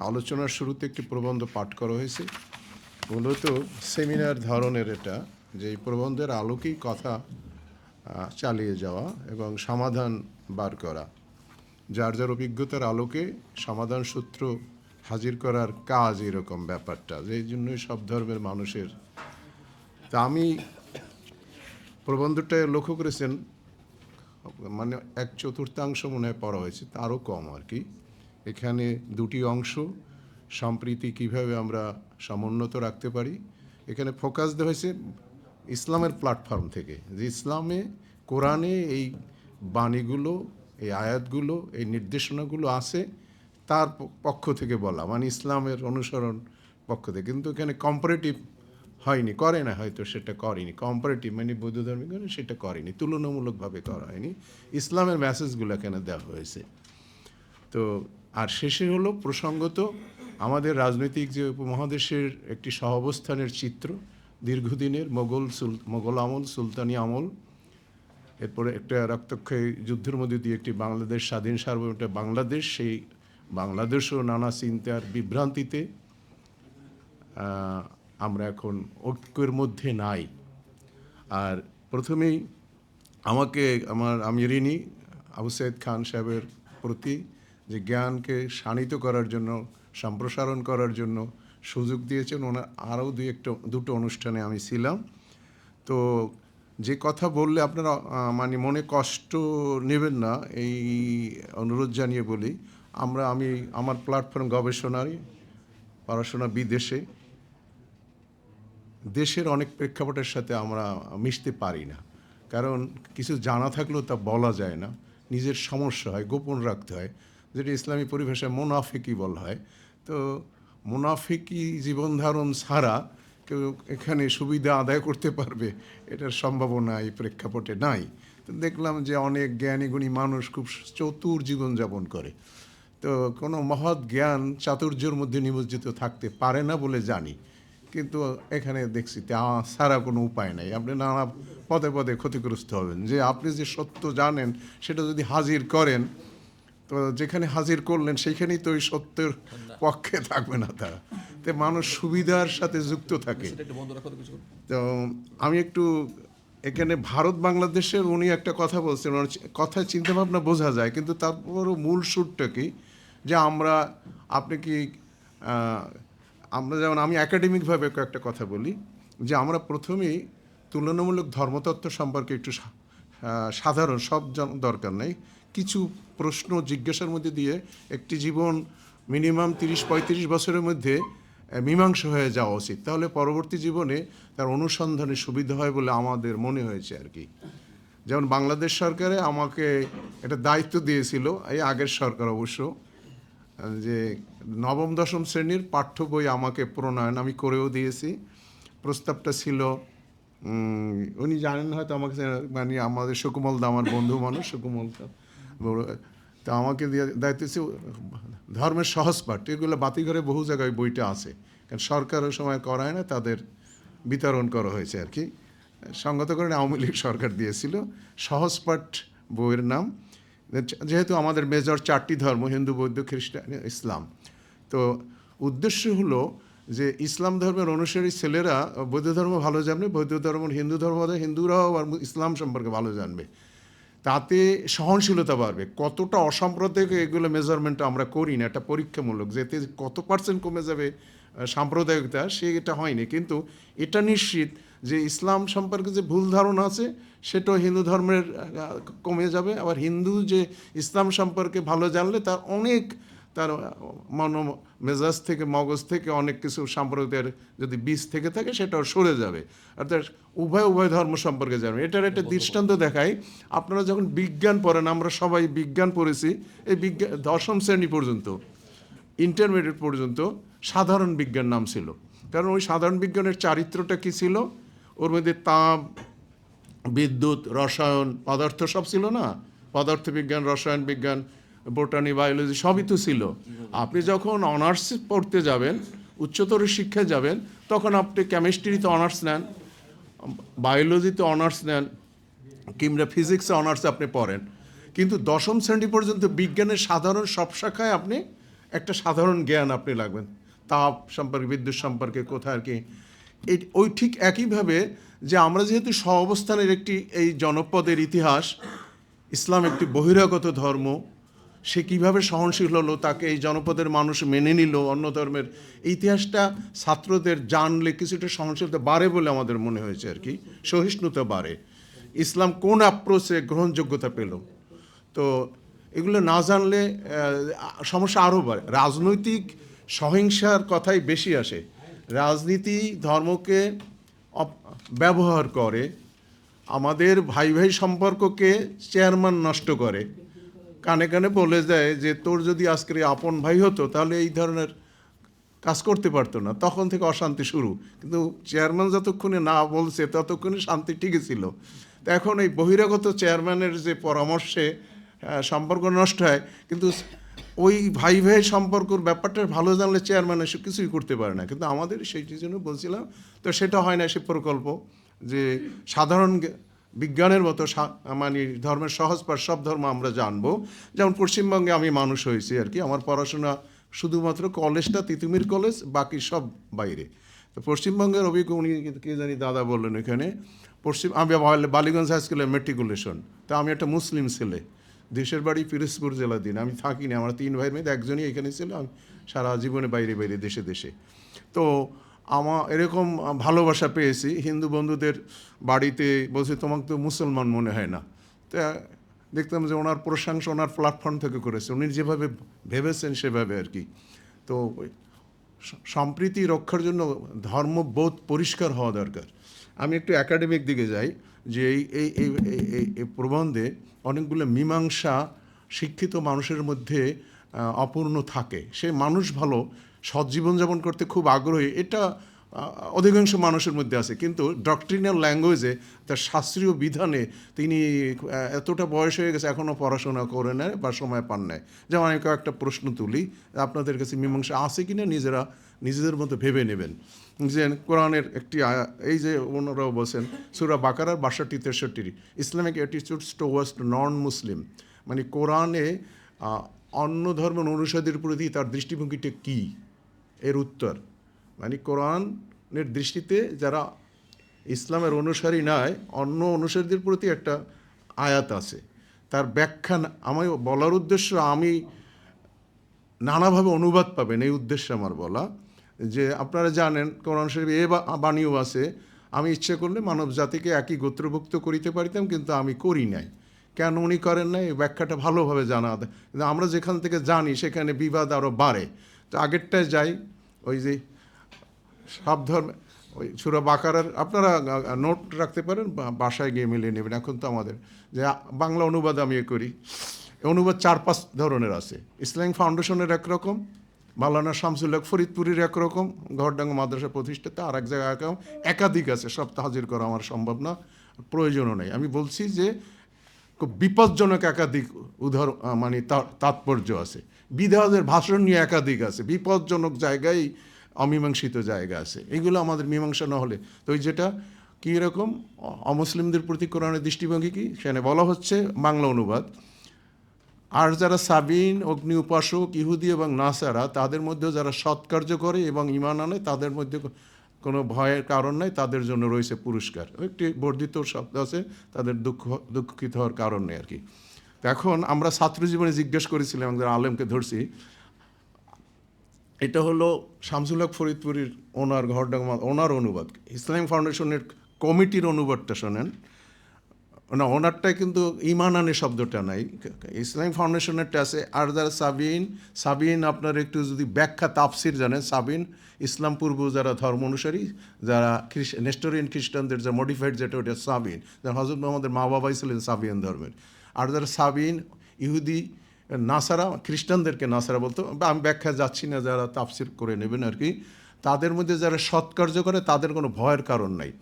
আলোচনার শুরুতে একটি প্রবন্ধ পাঠ করা হয়েছে। মূলত সেমিনার ধরনের এটা, যে এই প্রবন্ধের আলোকেই কথা চালিয়ে যাওয়া এবং সমাধান বার করা, যার যার অভিজ্ঞতার আলোকে সমাধান সূত্র হাজির করার কাজ, এরকম ব্যাপারটা, যেই জন্যই সব ধর্মের মানুষের। তা আমি প্রবন্ধটা লক্ষ্য করেছেন, মানে 1/4 মনে হয় পড়া হয়েছে, তারও কম আর কি। এখানে দুটি অংশ, সম্প্রীতি কিভাবে আমরা সমুন্নত রাখতে পারি। এখানে ফোকাস দেওয়া হয়েছে ইসলামের প্ল্যাটফর্ম থেকে, যে ইসলামে কোরআনে এই বাণীগুলো, এই আয়াতগুলো, এই নির্দেশনাগুলো আছে তার পক্ষ থেকে বলা, মানে ইসলামের অনুসরণ পক্ষ থেকে। কিন্তু এখানে কম্পারেটিভ হয়নি, করে না, হয়তো সেটা করেনি। কম্পারেটিভ মানে বৌদ্ধ ধর্মিক সেটা করেনি, তুলনামূলকভাবে করা হয়নি। ইসলামের মেসেজগুলো এখানে দেওয়া হয়েছে। তো আর শেষে হলো প্রসঙ্গত আমাদের রাজনৈতিক যে উপমহাদেশের একটি সহাবস্থানের চিত্র, দীর্ঘদিনের মোগল আমল, সুলতানি আমল, এরপরে একটা রক্তক্ষয়ী যুদ্ধের মধ্যে দিয়ে একটি বাংলাদেশ স্বাধীন সার্বভৌম বাংলাদেশ, সেই বাংলাদেশও নানা চিন্তার বিভ্রান্তিতে আমরা এখন ঐক্যের মধ্যে নাই। আর প্রথমেই আমি ঋণী আবু সাইদ খান সাহেবের প্রতি, যে জ্ঞানকে শানিত করার জন্য, সম্প্রসারণ করার জন্য সুযোগ দিয়েছেন। ওনার আরও দুটো অনুষ্ঠানে আমি ছিলাম। তো যে কথা বললে আপনারা মানে মনে কষ্ট নেবেন না, এই অনুরোধ জানিয়ে বলি, আমি আমার প্ল্যাটফর্ম গবেষণায় পড়াশোনা বিদেশে, দেশের অনেক প্রেক্ষাপটের সাথে আমরা মিশতে পারি না, কারণ কিছু জানা থাকলেও তা বলা যায় না, নিজের সমস্যা হয়, গোপন রাখতে হয়, যেটা ইসলামী পরিভাষায় মুনাফিকি বলা হয়। তো মুনাফিকি জীবনধারণ ছাড়া কেউ এখানে সুবিধা আদায় করতে পারবে, এটার সম্ভাবনা এই প্রেক্ষাপটে নাই। তো দেখলাম যে অনেক জ্ঞানীগুণী মানুষ খুব চতুর জীবনযাপন করে। তো কোনো মহৎ জ্ঞান চাতুর্যের মধ্যে নিমজ্জিত থাকতে পারে না বলে জানি, কিন্তু এখানে দেখছি তা ছাড়া কোনো উপায় নাই। আপনি নানা পদে পদে ক্ষতিগ্রস্ত হবেন। যে আপনি যে সত্য জানেন সেটা যদি হাজির করেন, তো যেখানে হাজির করলেন সেইখানেই তো ওই সত্যের পক্ষে থাকবে না তারা। তো মানুষ সুবিধার সাথে যুক্ত থাকে। তো আমি একটু এখানে ভারত বাংলাদেশের উনি একটা কথা বলছেন, ওনার কথায় চিন্তাভাবনা বোঝা যায়, কিন্তু তারপরও মূল সুরটা কি, যে আমরা যেমন, আমি একাডেমিকভাবে একটা কথা বলি, যে আমরা প্রথমেই তুলনামূলক ধর্মতত্ত্ব সম্পর্কে একটু সাধারণ, সব দরকার নেই, কিছু প্রশ্ন জিজ্ঞাসার মধ্যে দিয়ে একটি জীবন মিনিমাম 30-35 বছরের মধ্যে মীমাংসা হয়ে যাওয়া উচিত। তাহলে পরবর্তী জীবনে তার অনুসন্ধানে সুবিধা হয় বলে আমাদের মনে হয়েছে আর কি। যেমন বাংলাদেশ সরকারে আমাকে একটা দায়িত্ব দিয়েছিল, এই আগের সরকার অবশ্য, যে নবম দশম শ্রেণীর পাঠ্য বই আমাকে প্রণয়ন আমি করেও দিয়েছি। প্রস্তাবটা ছিল, উনি জানেন হয়তো আমাকে, মানে আমাদের সুকুমল দা আমার বন্ধু মানুষ, সুকুমল তা আমাকে দায়িত্ব ছিল ধর্মের সহজ পাঠ, এগুলো বাতিঘরে বহু জায়গায় বইটা আছে, কারণ সরকারের সময় করায় না, তাদের বিতরণ করা হয়েছে আর কি। সঙ্গত করে আওয়ামী লীগ সরকার দিয়েছিল সহজ পাঠ বইয়ের নাম। যেহেতু আমাদের মেজর 4টি ধর্ম, হিন্দু, বৌদ্ধ, খ্রিস্টান, ইসলাম, তো উদ্দেশ্য হলো যে ইসলাম ধর্মের অনুসারী ছেলেরা বৌদ্ধ ধর্ম ভালো জানবে, বৌদ্ধ ধর্ম, হিন্দু ধর্ম, হিন্দুরাও আর ইসলাম সম্পর্কে ভালো জানবে, তাতে সহনশীলতা বাড়বে। কতটা অসাম্প্রদায়িক এগুলো মেজারমেন্ট আমরা করি না, একটা পরীক্ষামূলক, যেতে কত পার্সেন্ট কমে যাবে সাম্প্রদায়িকতা, এটা হয়নি। কিন্তু এটা নিশ্চিত যে ইসলাম সম্পর্কে যে ভুল ধারণা আছে সেটাও হিন্দু ধর্মের কমে যাবে। আবার হিন্দু যে ইসলাম সম্পর্কে ভালো জানলে তার মেজাজ থেকে, মগজ থেকে অনেক কিছু সাম্প্রদায়ের যদি বীজ থেকে থাকে সেটাও সরে যাবে। অর্থাৎ উভয় ধর্ম সম্পর্কে জানবে। এটার একটা দৃষ্টান্ত দেখাই, আপনারা যখন বিজ্ঞান পড়েন, আমরা সবাই বিজ্ঞান পড়েছি, এই বিজ্ঞান 10ম শ্রেণী পর্যন্ত, ইন্টারমিডিয়েট পর্যন্ত সাধারণ বিজ্ঞান নাম ছিল। কারণ ওই সাধারণ বিজ্ঞানের চারিত্রটা কী ছিল, ওর মধ্যে তাপ, বিদ্যুৎ, রসায়ন, পদার্থ সব ছিল না, পদার্থবিজ্ঞান, রসায়ন বিজ্ঞান, বোটানি, বায়োলজি সবই তো ছিল। আপনি যখন অনার্স পড়তে যাবেন, উচ্চতর শিক্ষায় যাবেন, তখন আপনি কেমিস্ট্রিতে অনার্স নেন, বায়োলজিতে অনার্স নেন, কিংবা ফিজিক্সে অনার্স আপনি পড়েন, কিন্তু 10ম শ্রেণী পর্যন্ত বিজ্ঞানের সাধারণ সব শাখায় আপনি একটা সাধারণ জ্ঞান আপনি লাগবেন, তাপ সম্পর্কে, বিদ্যুৎ সম্পর্কে, কোথায় আর কি। ওই ঠিক একইভাবে যে আমরা যেহেতু সহাবস্থানের একটি এই জনপদের ইতিহাস, ইসলাম একটি বহিরাগত ধর্ম, সে কীভাবে সহনশীল হলো, তাকে এই জনপদের মানুষ মেনে নিল অন্য ধর্মের, এই ইতিহাসটা ছাত্রদের জানলে কিছুটা সহনশীলতা বাড়ে বলে আমাদের মনে হয়েছে আর কি, সহিষ্ণুতা বাড়ে। ইসলাম কোন অ্যাপ্রোচে গ্রহণযোগ্যতা পেল, তো এগুলো না জানলে সমস্যা আরও বাড়ে। রাজনৈতিক সহিংসার কথাই বেশি আসে। রাজনীতি ধর্মকে ব্যবহার করে, আমাদের ভাই ভাই সম্পর্ককে চেয়ারম্যান নষ্ট করে, কানে কানে বলে দেয় যে তোর যদি আজকের আপন ভাই হতো তাহলে এই ধরনের কাজ করতে পারতো না, তখন থেকে অশান্তি শুরু। কিন্তু চেয়ারম্যান যতক্ষণে না বলছে ততক্ষণে শান্তি টিকে ছিল। তো এখন এই বহিরাগত চেয়ারম্যানের যে পরামর্শে সম্পর্ক নষ্ট হয়, কিন্তু ওই ভাই ভাই সম্পর্কর ব্যাপারটা ভালো জানলে চেয়ারম্যান এসব কিছুই করতে পারে না। কিন্তু আমাদের সেই জন্য বলছিলাম, তো সেটা হয় না সে প্রকল্প, যে সাধারণ বিজ্ঞানের মতো মানে ধর্মের সহজ পাঠ সব ধর্ম আমরা জানবো। যেমন পশ্চিমবঙ্গে আমি মানুষ হয়েছি আর কি, আমার পড়াশোনা শুধুমাত্র কলেজটা তিতুমির কলেজ, বাকি সব বাইরে। তো পশ্চিমবঙ্গের অভিজ্ঞ উনি কে জানি দাদা বললেন এখানে আমি বালিগঞ্জ হাই স্কুলের মেট্রিকুলেশন, তা আমি একটা মুসলিম ছেলে, দেশের বাড়ি পিরোজপুর জেলাধীন, আমি থাকিনি, আমরা 3 ভাইয়ের মধ্যে একজনই এখানে ছিল, আমি সারা জীবনে বাইরে বাইরে দেশে দেশে। তো আমার এরকম ভালোবাসা পেয়েছি হিন্দু বন্ধুদের বাড়িতে, বলছে তোমাকে তো মুসলমান মনে হয় না। তা দেখতাম যে ওনার প্রশংসা ওনার প্ল্যাটফর্ম থেকে করেছে, উনি যেভাবে ভেবেছেন সেভাবে আর কি। তো সম্প্রীতি রক্ষার জন্য ধর্মবোধ পরিষ্কার হওয়া দরকার। আমি একটু একাডেমিক দিকে যাই, যে এই প্রবন্ধে অনেকগুলো মীমাংসা শিক্ষিত মানুষের মধ্যে অপূর্ণ থাকে। সে মানুষ ভালো, সৎ জীবনযাপন করতে খুব আগ্রহী, এটা অধিকাংশ মানুষের মধ্যে আছে, কিন্তু ডক্ট্রিনাল ল্যাঙ্গুয়েজে, তার শাস্ত্রীয় বিধানে তিনি এতটা বয়স হয়ে গেছে এখনও পড়াশোনা করে নেয় বা সময় পান নেয়। যেমন আমি কয়েকটা প্রশ্ন তুলি, আপনাদের কাছে মীমাংসা আছে কি না নিজেদের মতো ভেবে নেবেন। যে কোরআনের একটি এই যে ওনারাও বলছেন সূরা বাকারার 62-63 ইসলামিক অ্যাটিটিউডস টুয়ার্ডস নন মুসলিম, মানে কোরআনে অন্য ধর্মের অনুসারীদের প্রতি তার দৃষ্টিভঙ্গিটা কী, এর উত্তর মানে কোরআনের দৃষ্টিতে যারা ইসলামের অনুসারী নয়, অন্য অনুসারীদের প্রতি একটা আয়াত আছে, তার ব্যাখ্যা আমি বলার উদ্দেশ্য, আমি নানাভাবে অনুবাদ পাবেন এই উদ্দেশ্যে আমার বলা, যে আপনারা জানেন কোরআন শরীফে এ বাণীও আছে, আমি ইচ্ছে করলে মানব জাতিকে একই গোত্রভুক্ত করিতে পারিতাম, কিন্তু আমি করি নাই। কেন উনি করেন নাই, এই ব্যাখ্যাটা ভালোভাবে জানা, কিন্তু আমরা যেখান থেকে জানি সেখানে বিবাদ আরও বাড়ে। তো আগেরটায় যাই, ওই যে সব ধর্মে ওই সূরা বাকারার আপনারা নোট রাখতে পারেন, বাসায় গিয়ে মিলিয়ে নেবেন। এখন তো আমাদের যে বাংলা অনুবাদ আমি করি, অনুবাদ 4-5 ধরনের আছে। ইসলামিক ফাউন্ডেশনের একরকম, মাওলানা শামসুল হক ফরিদপুরের একরকম, ঘরডাঙ্গা মাদ্রাসা প্রতিষ্ঠাতা আর এক জায়গায় একরকম, একাধিক আছে, সব হাজির করা আমার সম্ভব না, প্রয়োজনও নেই। আমি বলছি যে খুব বিপজ্জনক একাধিক মানে তাৎপর্য আছে, বিধাদের ভাষণ নিয়ে একাধিক আছে, বিপজ্জনক জায়গায় অমীমাংসিত জায়গা আছে, এগুলো আমাদের মীমাংসা না হলে। তো ওই যেটা কী রকম অমুসলিমদের প্রতি কোরআনের দৃষ্টিভঙ্গি কী, সেখানে বলা হচ্ছে বাংলা অনুবাদ, আর যারা সাবিন, অগ্নি উপাসক, ইহুদি এবং নাসারা, তাদের মধ্যেও যারা সৎকার্য করে এবং ঈমান আনে, তাদের মধ্যে কোনো ভয়ের কারণ নাই, তাদের জন্য রয়েছে পুরস্কার। একটি বর্ধিত শব্দ আছে, তাদের দুঃখিত হওয়ার কারণ নেই আর কি। এখন আমরা ছাত্র জীবনে জিজ্ঞেস করেছিলাম, আমাদের আলেমকে ধরছি, এটা হলো শামসুল হক ফরিদপুরের ওনার অনুবাদ, ইসলামিক ফাউন্ডেশনের কমিটির অনুবাদটা শোনেন না, ওনারটাই কিন্তু ঈমান আনে শব্দটা নাই, ইসলামিক ফাউন্ডেশনেরটা আছে। আর যারা সাবিন আপনার একটু যদি ব্যাখ্যা তাফসির জানেন, সাবিন ইসলাম পূর্ব যারা ধর্ম অনুসারী, যারা নেস্টোরিয়ান খ্রিস্টানদের যা মডিফাইড যেটা, ওটা সাবিন, যারা হযরত মুহাম্মদের মা বাবাই ছিলেন সাবিয়ান ধর্মের। আর যারা সাবিন, ইহুদি, নাসারা, খ্রিস্টানদেরকে নাসারা বলতো, আমি ব্যাখ্যা যাচ্ছি না, যারা তাফসির করে নেবেন আর কি, তাদের মধ্যে যারা সৎকার্য করে তাদের কোনো ভয়ের কারণ নাই।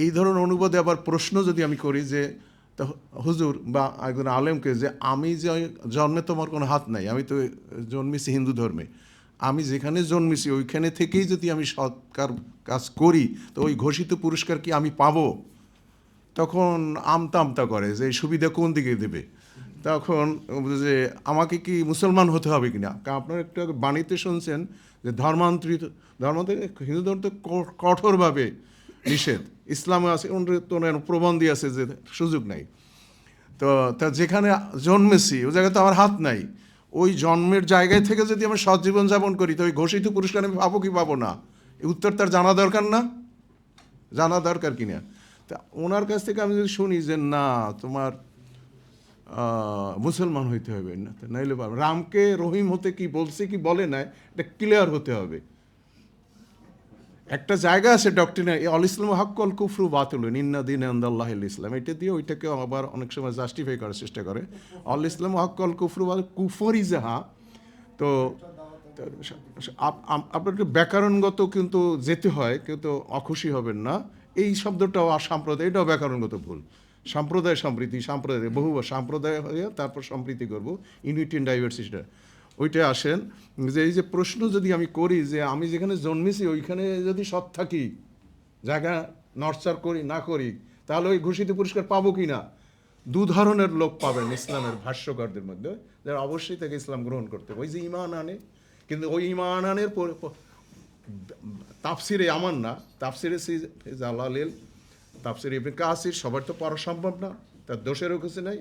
এই ধরনের অনুবাদে আবার প্রশ্ন যদি আমি করি যে হুজুর বা একজন আলেমকে, যে আমি যে জন্মে তোমার কোনো হাত নাই, আমি তো জন্মেছি হিন্দু ধর্মে, আমি যেখানে জন্মেছি ওইখানে থেকেই যদি আমি সৎকার কাজ করি, তো ওই ঘোষিত পুরস্কার কি আমি পাবো? তখন আমতা আমতা করে যে এই সুবিধা কোন দিকে দেবে। তখন যে আমাকে কি মুসলমান হতে হবে কিনা, কারণ আপনারা একটু আগে বাণীতে শুনছেন যে ধর্মান্তরিত, হিন্দু ধর্ম তো কঠোরভাবে নিষেধ, ইসলামে আছে প্রবন্ধী আছে যে সুযোগ নাই। তো তা যেখানে জন্মেছি ওই জায়গায় তো আমার হাত নাই, ওই জন্মের জায়গায় থেকে যদি আমি সৎ জীবন যাপন করি তো ওই ঘোষিত পুরস্কার আমি পাবো কি পাবো না, এই উত্তর তার জানা দরকার না, জানা দরকার কিনা। তা ওনার কাছ থেকে আমি যদি শুনি যে না তোমার মুসলমান হইতে হবে না, নাইলে রামকে রহিম হতে কি বলছে কি বলে না এটা ক্লিয়ার হতে হবে। একটা জায়গা আছে ডক্টরিনে অল ইসলাম হাক্কল কুফরু বাতুল ইন্না দিন আন্দাল্লাহ ইসলাম, এটা দিয়ে ওইটাকে আবার অনেক সময় জাস্টিফাই করার চেষ্টা করে। অল ইসলাম হাক্কল কুফরু কুফরি যাহা, তো আপনার ব্যাকরণগত কিন্তু যেতে হয়, কিন্তু অখুশি হবেন না। এই শব্দটাও সাম্প্রদায়, এটাও ব্যাকরণগত ভুল। সম্প্রদায় সম্প্রীতি, সাম্প্রদায় বহু সম্প্রদায় হয়ে তারপর সম্প্রীতি করবো, ইউনিটি ইন ডাইভার্সিটিটা ওইটা আসেন। যে এই যে প্রশ্ন যদি আমি করি যে আমি যেখানে জন্মেছি ওইখানে যদি সৎ থাকি, জায়গা নড়চড় করি না করি, তাহলে ওই ঘোষিত পুরস্কার পাবো কি না। দু ধরনের লোক পাবেন ইসলামের ভাষ্যকারদের মধ্যে, যারা অবশ্যই তাকে ইসলাম গ্রহণ করতে ওই যে ইমান আনে, কিন্তু ওই ইমান আনের তাফসিরে আমার না, তাফসিরে জালালিল, তাফসিরে ইবনে কাসির, সবার তো পড়া সম্ভব না, তার দোষেরও কিছু নাই।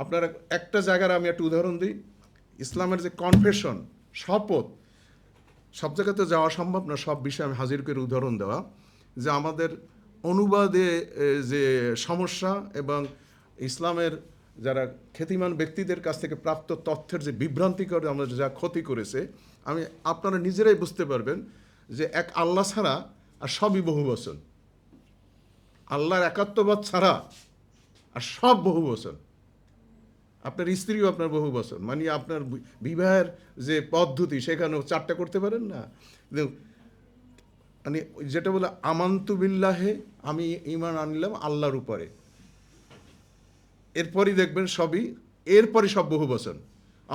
আপনারা একটা জায়গার আমি একটা উদাহরণ দিই, ইসলামের যে কনফেশন, শপথ, সব জায়গাতে যাওয়া সম্ভব না, সব বিষয়ে আমি হাজির করে উদাহরণ দেওয়া, যে আমাদের অনুবাদে যে সমস্যা এবং ইসলামের যারা খ্যাতিমান ব্যক্তিদের কাছ থেকে প্রাপ্ত তথ্যের যে বিভ্রান্তিকর আমাদের যা ক্ষতি করেছে, আমি আপনারা নিজেরাই বুঝতে পারবেন যে এক আল্লাহ ছাড়া আর সবই বহু বচন, আল্লাহর একাত্মবাদ ছাড়া আর সব বহু বচন। আপনার স্ত্রীও আপনার বহু বচন, মানে আপনার বিবাহের যে পদ্ধতি সেখানেও চারটা করতে পারেন না। মানে যেটা বলে আমান্তু বিল্লাহে, আমি ঈমান আনলাম আল্লাহর উপরে, এরপরই দেখবেন সবই, এরপরই সব বহু বচন।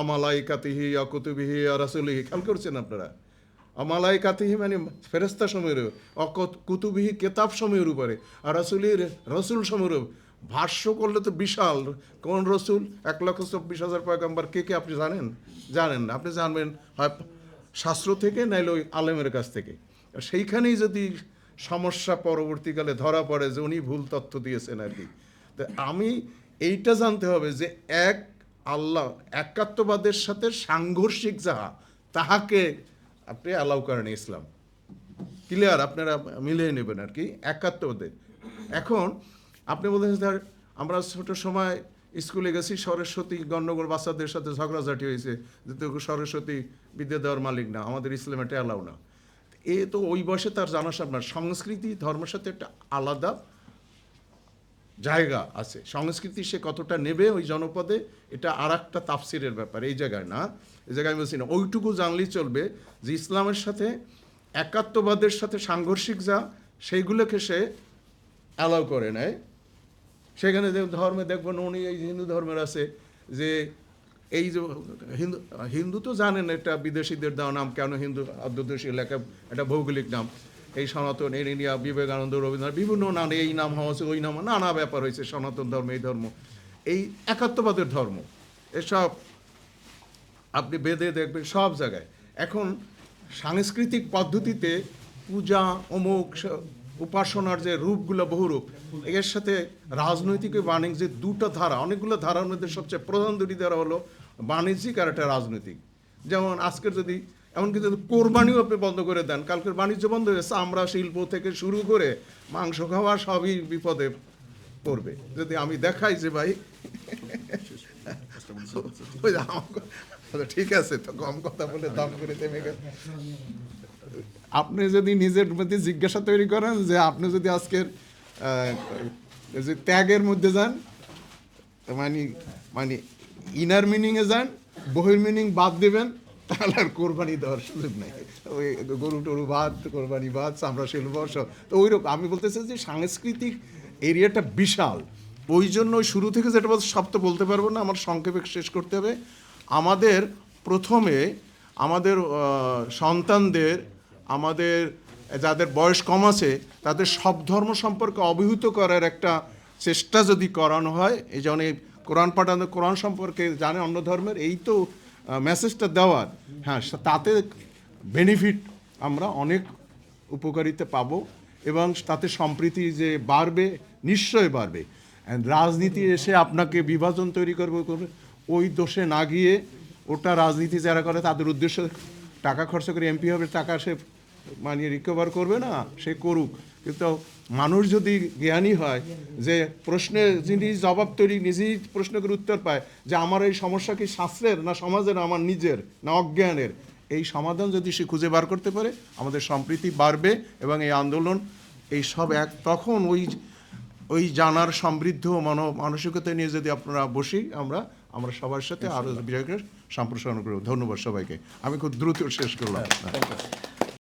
আমালাইকাতিহি অকুতুবিহি রাসূলিহি, খেয়াল করছেন আপনারা? আমালাইকাতিহি মানে ফেরেশতা সময়ের, কুতুবিহি কেতাব সময়ের উপরে, আর রাসূলির রসুল সময়ের। ভাষ্য করলে তো বিশাল, কোন রসুল, 1,24,000 পয়গম্বর, কে কে আপনি জানেন? জানেন না। আপনি জানবেন হয় শাস্ত্র থেকে, নাইলে ওই আলেমের কাছ থেকে। সেইখানেই যদি সমস্যা পরবর্তীকালে ধরা পড়ে যে উনি ভুল তথ্য দিয়েছেন আর কি। তো আমি এইটা জানতে হবে যে এক আল্লাহ একাত্মবাদের সাথে সাংঘর্ষিক যাহা, তাহাকে আপনি অ্যালাউ করেন ইসলাম। ক্লিয়ার? আপনারা মিলিয়ে নেবেন আর কি একাত্মবাদের। এখন আপনি বলতেন স্যার আমরা ছোট সময় স্কুলে গেছি, সরস্বতী গণ্ডগোল, বাচ্চাদের সাথে ঝগড়াঝাটি হয়েছে যে তো সরস্বতী বিদ্যা দেওয়ার মালিক না, আমাদের ইসলামে এটা অ্যালাউ না। এ তো ওই বয়সে তার জানা আপনার সংস্কৃতি ধর্মের সাথে একটা আলাদা জায়গা আছে। সংস্কৃতি সে কতটা নেবে ওই জনপদে, এটা আর একটা তাফসিরের ব্যাপার, এই জায়গায় না। এই জায়গায় আমি বলছি না, ওইটুকু জানলেই চলবে যে ইসলামের সাথে একাত্মবাদের সাথে সাংঘর্ষিক যা, সেইগুলোকে সে অ্যালাউ করে নেয়। সেখানে ধর্মে দেখবেন উনি এই হিন্দু ধর্মের আছে যে এই যে হিন্দু তো জানেন এটা বিদেশিদের দেওয়া নাম, কেন হিন্দু অর্ধদেশীয় লেখা, এটা ভৌগোলিক নাম। এই সনাতন, ইন্ডিয়া, বিবেকানন্দ, রবীন্দ্রনাথ, বিভিন্ন নাম, এই নাম হওয়া হচ্ছে, ওই নাম, নানা ব্যাপার হয়েছে। সনাতন ধর্ম, এই ধর্ম, এই একাত্মবাদের ধর্ম, এসব আপনি বেদে দেখবেন সব জায়গায়। এখন সাংস্কৃতিক পদ্ধতিতে পূজা, অমুক উপাসনার যে রূপগুলো, বহুরূপ, এর সাথে রাজনৈতিক ও বাণিজ্যিক দুটো ধারা, অনেকগুলো ধারার মধ্যে সবচেয়ে প্রধান দুটি ধারা হলো বাণিজ্যিক আর একটা রাজনৈতিক। যেমন আজকের যদি এমনকি যদি কোরবানিও আপনি বন্ধ করে দেন, কালকের বাণিজ্য বন্ধ হয়ে গেছে, আমরা শিল্প থেকে শুরু করে মাংস খাওয়া সবই বিপদে পড়বে। যদি আমি দেখাই যে ভাই ঠিক আছে, তো কম কথা বলে দাম করে থেমে গেল। আপনি যদি নিজের মধ্যে জিজ্ঞাসা তৈরি করেন যে আপনি যদি আজকের যে ত্যাগের মধ্যে যান, মানে মানে ইনার মিনিংয়ে যান, বহির মিনিং বাদ দেবেন, তাহলে আর কোরবানি দেওয়ার সুযোগ নেই। ওই গরু টরু বাদ, কোরবানি বাদ, চামড়া শিল্প সব তো ওইরকম। আমি বলতেছি যে সাংস্কৃতিক এরিয়াটা বিশাল, ওই জন্য শুরু থেকে যেটা বলতে সব তো বলতে পারবো না, আমার সংক্ষেপে শেষ করতে হবে। আমাদের প্রথমে আমাদের সন্তানদের, আমাদের যাদের বয়স কম আছে তাদের সব ধর্ম সম্পর্কে অবহিত করার একটা চেষ্টা যদি করানো হয়, এই জন্য কোরআন পাঠানো, কোরআন সম্পর্কে জানে অন্য ধর্মের, এই তো মেসেজটা দেওয়ার। হ্যাঁ, তাতে বেনিফিট আমরা অনেক উপকারিতা পাবো এবং তাতে সম্প্রীতি যে বাড়বে, নিশ্চয়ই বাড়বে। অ্যান্ড রাজনীতি এসে আপনাকে বিভাজন তৈরি করবে, ওই দোষে না গিয়ে, ওটা রাজনীতি যারা করে তাদের উদ্দেশ্য টাকা খরচ করে এমপি হবে, টাকা সে মানে রিকভার করবে না, সে করুক। কিন্তু মানুষ যদি জ্ঞানী হয়, যে প্রশ্নের যিনি জবাব তৈরি নিজেই প্রশ্ন করে উত্তর পায়, যে আমার এই সমস্যা কি শাস্ত্রের না সমাজের, আমার নিজের না অজ্ঞানের, এই সমাধান যদি সে খুঁজে বার করতে পারে, আমাদের সম্প্রীতি বাড়বে এবং এই আন্দোলন এই সব এক তখন ওই জানার সমৃদ্ধ মানসিকতা নিয়ে যদি আপনারা বসি, আমরা সবার সাথে আরও বিষয়কে সম্প্রসারণ করব। ধন্যবাদ সবাইকে। আমি খুব দ্রুত শেষ করলাম।